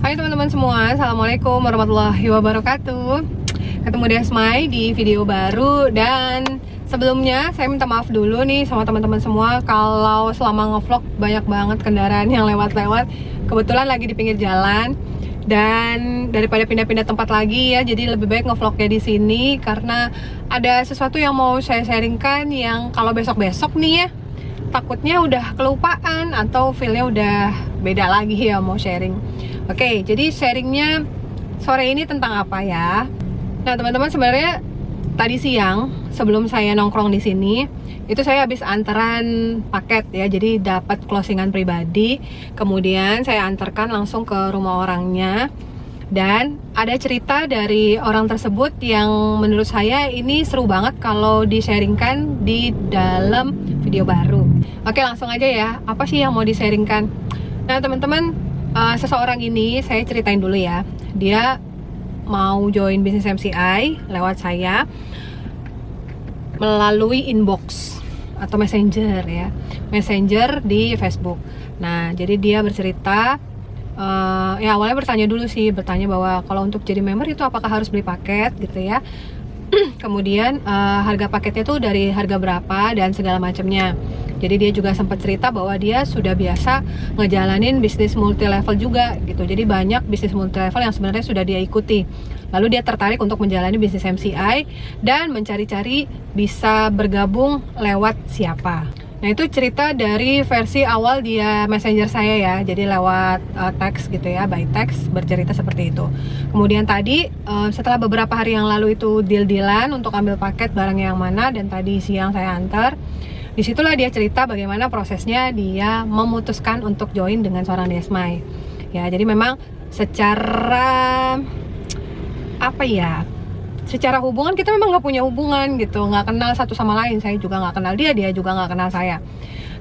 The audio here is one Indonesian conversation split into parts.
Hai teman-teman semua, Assalamualaikum warahmatullahi wabarakatuh. Ketemu Desmai di video baru. Dan sebelumnya saya minta maaf dulu nih sama teman-teman semua kalau selama ngevlog banyak banget kendaraan yang lewat-lewat. Kebetulan lagi di pinggir jalan dan daripada pindah-pindah tempat lagi ya, jadi lebih baik ngevlognya di sini karena ada sesuatu yang mau saya sharingkan yang kalau besok-besok nih ya takutnya udah kelupaan atau feelnya udah beda lagi ya mau sharing. Oke, jadi sharingnya sore ini tentang apa ya? Nah teman-teman, sebenarnya tadi siang sebelum saya nongkrong di sini itu saya habis antaran paket ya, jadi dapat closingan pribadi. Kemudian saya antarkan langsung ke rumah orangnya dan ada cerita dari orang tersebut yang menurut saya ini seru banget kalau di-sharingkan di dalam video baru. Oke, langsung aja ya. Apa sih yang mau di-sharingkan? Nah teman-teman, seseorang ini saya ceritain dulu ya. Dia mau join bisnis MCI lewat saya melalui inbox atau messenger ya, messenger di Facebook. Nah jadi dia bercerita, ya awalnya bertanya dulu sih, bertanya bahwa kalau untuk jadi member itu apakah harus beli paket gitu ya. Kemudian harga paketnya tuh dari harga berapa dan segala macamnya. Jadi dia juga sempat cerita bahwa dia sudah biasa ngejalanin bisnis multi level juga gitu. Jadi banyak bisnis multi level yang sebenarnya sudah dia ikuti. Lalu dia tertarik untuk menjalani bisnis MCI dan mencari-cari bisa bergabung lewat siapa. Nah itu cerita dari versi awal dia messenger saya ya. Jadi lewat teks gitu ya, by text bercerita seperti itu. Kemudian tadi setelah beberapa hari yang lalu itu deal-dealan untuk ambil paket barang yang mana, dan tadi siang saya antar. Disitulah dia cerita bagaimana prosesnya dia memutuskan untuk join dengan seorang Desmai. Ya, jadi memang secara apa ya? Secara hubungan kita memang nggak punya hubungan gitu, nggak kenal satu sama lain. Saya juga nggak kenal dia, dia juga nggak kenal saya.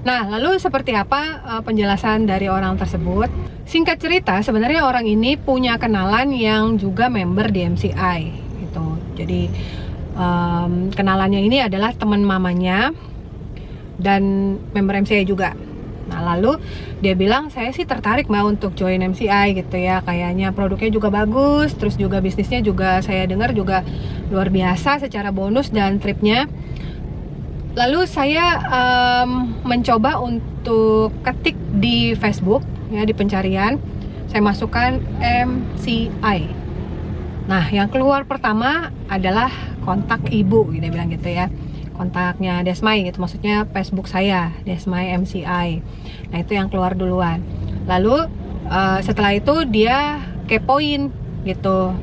Nah, lalu seperti apa penjelasan dari orang tersebut? Singkat cerita, sebenarnya orang ini punya kenalan yang juga member di MCI gitu. Jadi kenalannya ini adalah teman mamanya dan member MCI juga. Nah lalu dia bilang, saya sih tertarik mbak untuk join MCI gitu ya, kayaknya produknya juga bagus, terus juga bisnisnya juga saya dengar juga luar biasa secara bonus dan tripnya. Lalu saya mencoba untuk ketik di Facebook ya, di pencarian saya masukkan MCI. Nah yang keluar pertama adalah kontak ibu, dia bilang gitu ya, kontaknya Desmai gitu, maksudnya Facebook saya Desmai MCI. Nah itu yang keluar duluan. Lalu setelah itu dia kepoin gitu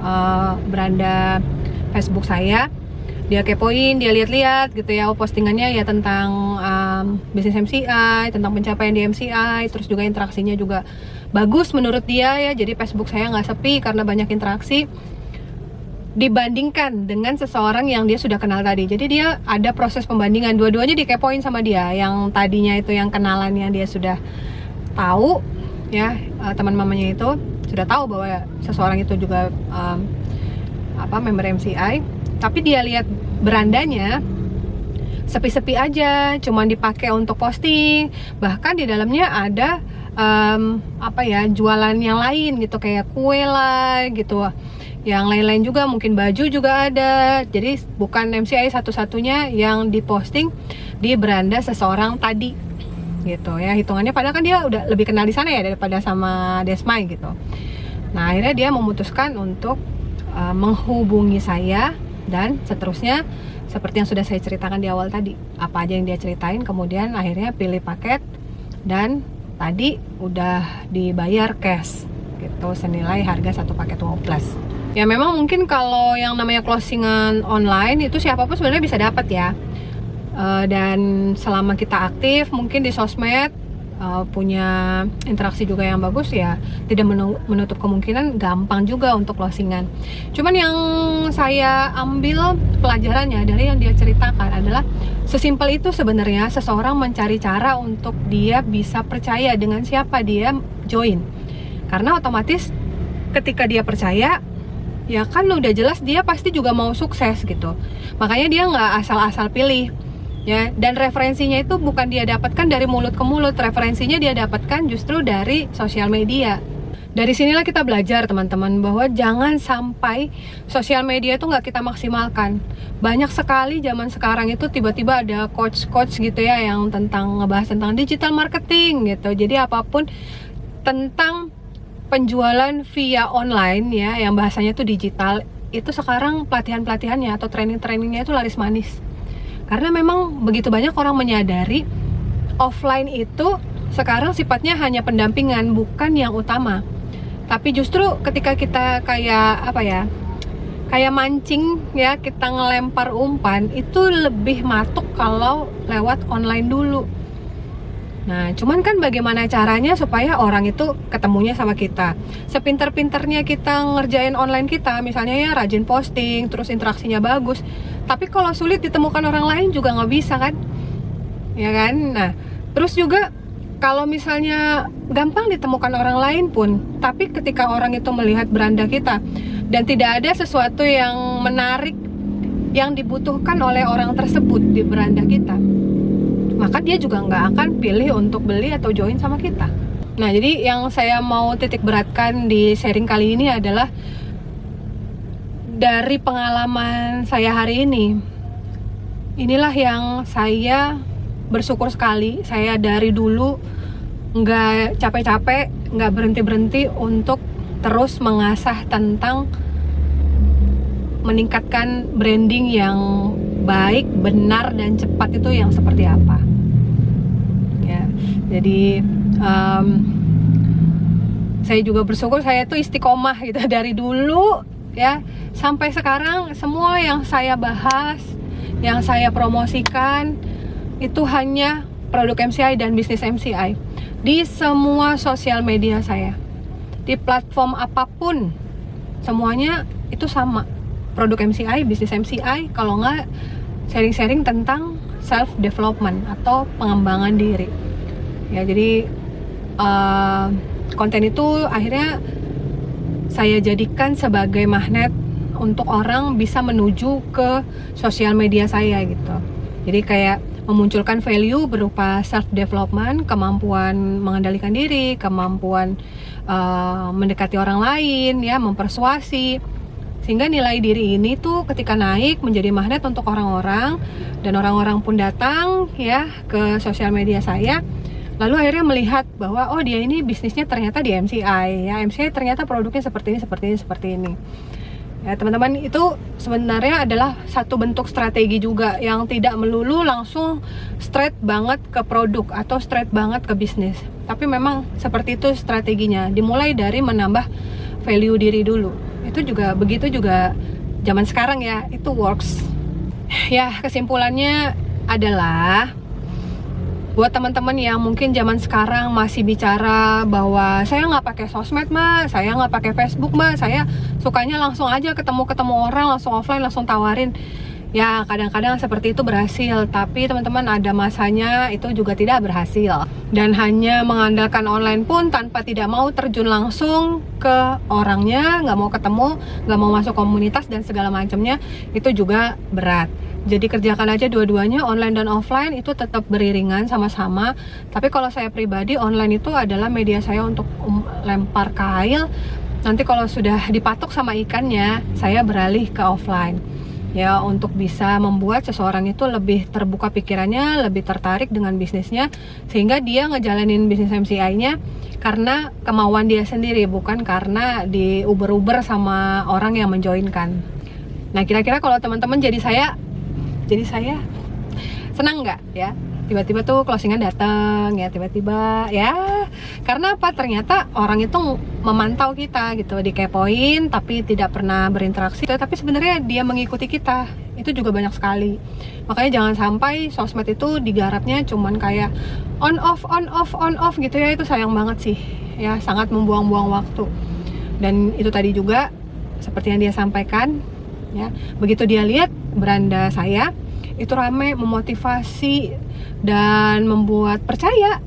beranda Facebook saya. Dia kepoin, dia lihat-lihat gitu ya, postingannya ya tentang bisnis MCI, tentang pencapaian di MCI, terus juga interaksinya juga bagus menurut dia ya. Jadi Facebook saya nggak sepi karena banyak interaksi dibandingkan dengan seseorang yang dia sudah kenal tadi. Jadi dia ada proses pembandingan, dua-duanya dikepoin sama dia. Yang tadinya itu yang kenalannya dia sudah tahu ya, teman mamanya itu sudah tahu bahwa seseorang itu juga member MCI, tapi dia lihat berandanya sepi-sepi aja, cuman dipakai untuk posting. Bahkan di dalamnya ada jualan yang lain gitu, kayak kue lah gitu, yang lain-lain juga, mungkin baju juga ada. Jadi bukan MCI satu-satunya yang diposting di beranda seseorang tadi gitu ya, hitungannya. Padahal kan dia udah lebih kenal di sana ya daripada sama Desmai gitu. Nah akhirnya dia memutuskan untuk menghubungi saya dan seterusnya seperti yang sudah saya ceritakan di awal tadi, apa aja yang dia ceritain. Kemudian akhirnya pilih paket dan tadi udah dibayar cash gitu, senilai harga satu paket WOW Plus. Ya memang mungkin kalau yang namanya closingan online itu siapapun sebenarnya bisa dapat ya. Dan selama kita aktif mungkin di sosmed, punya interaksi juga yang bagus ya, tidak menutup kemungkinan gampang juga untuk closingan. Cuman yang saya ambil pelajarannya dari yang dia ceritakan adalah sesimpel itu sebenarnya seseorang mencari cara untuk dia bisa percaya dengan siapa dia join. Karena otomatis ketika dia percaya, ya kan udah jelas dia pasti juga mau sukses gitu. Makanya dia nggak asal-asal pilih ya. Dan referensinya itu bukan dia dapatkan dari mulut ke mulut, referensinya dia dapatkan justru dari sosial media. Dari sinilah kita belajar teman-teman, bahwa jangan sampai sosial media itu nggak kita maksimalkan. Banyak sekali zaman sekarang itu tiba-tiba ada coach-coach gitu ya, yang ngebahas tentang digital marketing gitu. Jadi apapun tentang penjualan via online ya, yang bahasanya tuh digital, itu sekarang pelatihan-pelatihannya atau training-trainingnya itu laris manis. Karena memang begitu banyak orang menyadari offline itu sekarang sifatnya hanya pendampingan, bukan yang utama. Tapi justru ketika kita kayak mancing ya, kita ngelempar umpan, itu lebih matuk kalau lewat online dulu. Nah, cuman kan bagaimana caranya supaya orang itu ketemunya sama kita. Sepinter-pinternya kita ngerjain online kita, misalnya ya rajin posting, terus interaksinya bagus, tapi kalau sulit ditemukan orang lain juga nggak bisa kan? Ya kan? Nah, terus juga kalau misalnya gampang ditemukan orang lain pun, tapi ketika orang itu melihat beranda kita dan tidak ada sesuatu yang menarik yang dibutuhkan oleh orang tersebut di beranda kita, maka dia juga nggak akan pilih untuk beli atau join sama kita. Nah, jadi yang saya mau titik beratkan di sharing kali ini adalah dari pengalaman saya hari ini. Inilah yang saya bersyukur sekali. Saya dari dulu nggak capek-capek, nggak berhenti-berhenti untuk terus mengasah tentang meningkatkan branding yang baik, benar, dan cepat itu yang seperti apa. Ya, jadi saya juga bersyukur saya tuh istiqomah gitu dari dulu ya sampai sekarang. Semua yang saya bahas, yang saya promosikan itu hanya produk MCI dan bisnis MCI di semua sosial media saya, di platform apapun, semuanya itu sama, produk MCI, bisnis MCI, kalau nggak sharing-sharing tentang self development atau pengembangan diri. Ya, jadi konten itu akhirnya saya jadikan sebagai magnet untuk orang bisa menuju ke sosial media saya gitu. Jadi kayak memunculkan value berupa self development, kemampuan mengendalikan diri, kemampuan mendekati orang lain ya, mempersuasi, sehingga nilai diri ini tuh ketika naik menjadi magnet untuk orang-orang, dan orang-orang pun datang ya ke sosial media saya, lalu akhirnya melihat bahwa oh, dia ini bisnisnya ternyata di MCI ya, MCI ternyata produknya seperti ini. Ya, teman-teman, itu sebenarnya adalah satu bentuk strategi juga yang tidak melulu langsung straight banget ke produk atau straight banget ke bisnis. Tapi memang seperti itu strateginya, dimulai dari menambah value diri dulu. Itu juga begitu juga zaman sekarang ya, itu works. Ya, kesimpulannya adalah buat teman-teman yang mungkin zaman sekarang masih bicara bahwa saya nggak pakai sosmed mbak, saya nggak pakai Facebook mbak, saya sukanya langsung aja ketemu orang, langsung offline, langsung tawarin. Ya, kadang-kadang seperti itu berhasil, tapi teman-teman ada masanya itu juga tidak berhasil. Dan hanya mengandalkan online pun tanpa tidak mau terjun langsung ke orangnya, nggak mau ketemu, nggak mau masuk komunitas dan segala macamnya, itu juga berat. Jadi kerjakan aja dua-duanya, online dan offline itu tetap beriringan sama-sama. Tapi kalau saya pribadi, online itu adalah media saya untuk lempar kail. Nanti kalau sudah dipatok sama ikannya, saya beralih ke offline. Ya, untuk bisa membuat seseorang itu lebih terbuka pikirannya, lebih tertarik dengan bisnisnya, sehingga dia ngejalanin bisnis MCI-nya karena kemauan dia sendiri, bukan karena diuber-uber sama orang yang menjoinkan. Nah, kira-kira kalau teman-teman jadi saya senang nggak ya? Tiba-tiba tuh closingan datang ya, tiba-tiba ya, karena apa? Ternyata orang itu memantau kita gitu, dikepoin tapi tidak pernah berinteraksi, tapi sebenarnya dia mengikuti kita. Itu juga banyak sekali. Makanya jangan sampai sosmed itu digarapnya cuman kayak on off gitu ya, itu sayang banget sih ya, sangat membuang-buang waktu. Dan itu tadi juga seperti yang dia sampaikan ya, begitu dia lihat beranda saya itu rame, memotivasi dan membuat percaya,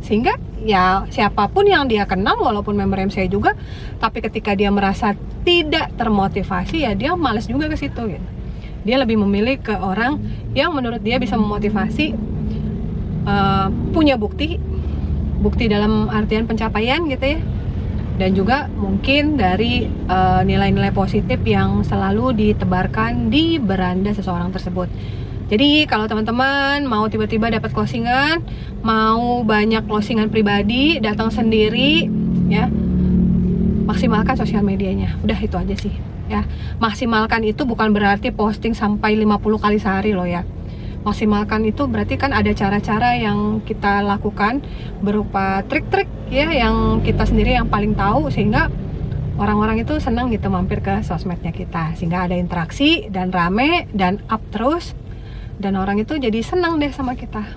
sehingga ya siapapun yang dia kenal walaupun member MCI juga, tapi ketika dia merasa tidak termotivasi ya dia males juga ke situ gitu. Dia lebih memilih ke orang yang menurut dia bisa memotivasi, punya bukti dalam artian pencapaian gitu ya, dan juga mungkin dari nilai-nilai positif yang selalu ditebarkan di beranda seseorang tersebut. Jadi kalau teman-teman mau tiba-tiba dapat closingan, mau banyak closingan pribadi, datang sendiri ya, maksimalkan sosial medianya. Udah itu aja sih ya. Maksimalkan itu bukan berarti posting sampai 50 kali sehari loh ya. Maksimalkan itu berarti kan ada cara-cara yang kita lakukan berupa trik-trik ya, yang kita sendiri yang paling tahu, sehingga orang-orang itu senang gitu mampir ke sosmednya kita, sehingga ada interaksi dan rame dan up terus, dan orang itu jadi senang deh sama kita.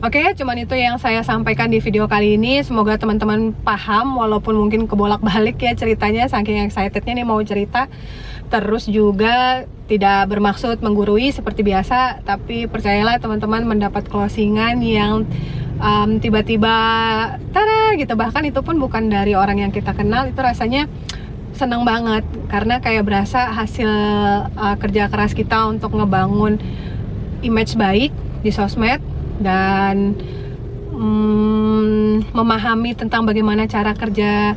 Oke, cuman itu yang saya sampaikan di video kali ini. Semoga teman-teman paham, walaupun mungkin kebolak-balik ya ceritanya, saking excitednya nih mau cerita. Terus juga tidak bermaksud menggurui seperti biasa, tapi percayalah teman-teman, mendapat closingan yang tiba-tiba tada gitu, bahkan itu pun bukan dari orang yang kita kenal, itu rasanya senang banget, karena kayak berasa hasil kerja keras kita untuk ngebangun image baik di sosmed, dan memahami tentang bagaimana cara kerja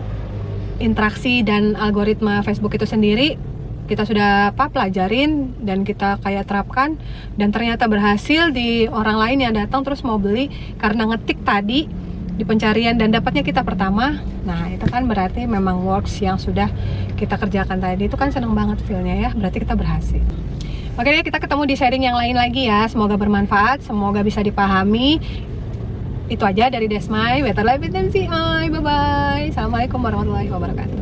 interaksi dan algoritma Facebook itu sendiri. Kita sudah pelajarin dan kita kayak terapkan, dan ternyata berhasil di orang lain yang datang terus mau beli karena ngetik tadi di pencarian dan dapatnya kita pertama. Nah itu kan berarti memang works yang sudah kita kerjakan tadi, itu kan seneng banget feelnya ya, berarti kita berhasil. Oke deh, kita ketemu di sharing yang lain lagi ya. Semoga bermanfaat, semoga bisa dipahami. Itu aja dari Desmai, Better Life with MCI. Bye-bye. Assalamualaikum warahmatullahi wabarakatuh.